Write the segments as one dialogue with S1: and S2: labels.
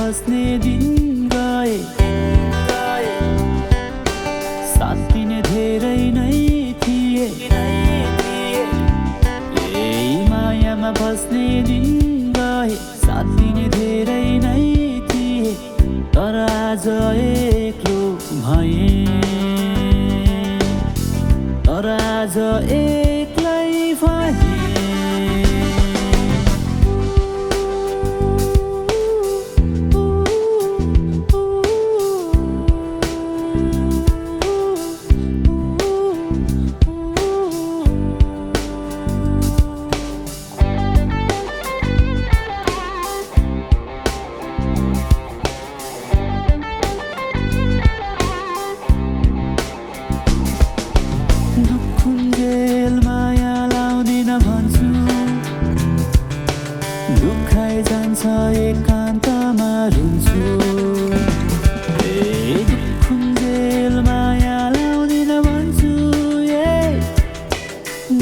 S1: फस्ने दिन गए, साथ दिने धेरै नै थिए। यही मायामा फस्ने दिन गए, साथ दिने धेरै नै थिए। तर आज एक्लो भएँ, तर आज एक्लै भएँ। दुखुन्जेल माया लाउँदिन भन्छु, दुखाइ जान्छ एकान्तमा रुन्छु। दुखुन्जेल माया लाउँदिन भन्छु,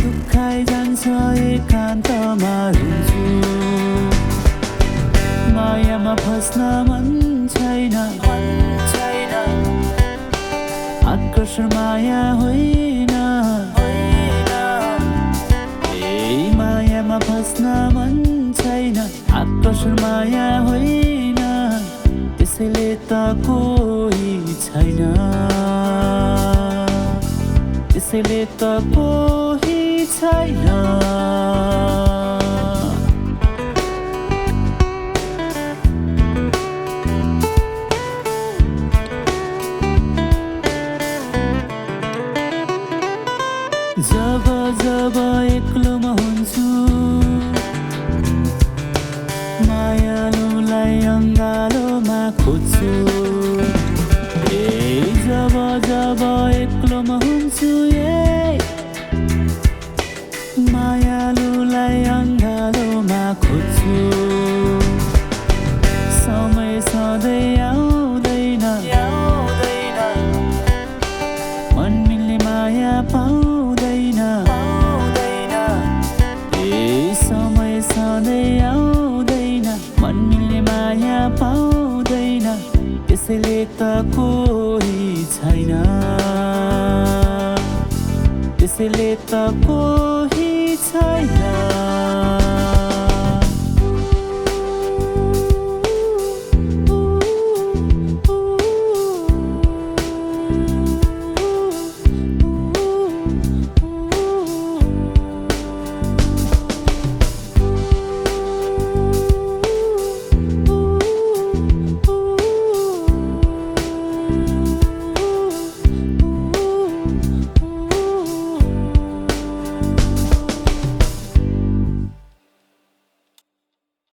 S1: दुखाइ जान्छ एकान्तमा रुन्छु। मायामा फस्न मन छैन, आकर्षण माया होइन। मायामा फस्न मन छैन, आकर्षण माया होइन। त्यसैले त कोही छैन, त्यसैले त कोही छैन। जब जब एक्लोमा हुन्छु, मायालुलाई अङ्गालोमा खोज्छु। जब जब एक्लोमा हुन्छु, मायालुलाई अङ्गालोमा खोज्छु। समय सधैँ आउँदैन, मन मिल्ने माया पाउँदैन। समय सधैँ आउँदैन, मन मिल्ने माया पाउँदैन। त्यसैले त कोही छैन, त्यसैले त कोही छैन।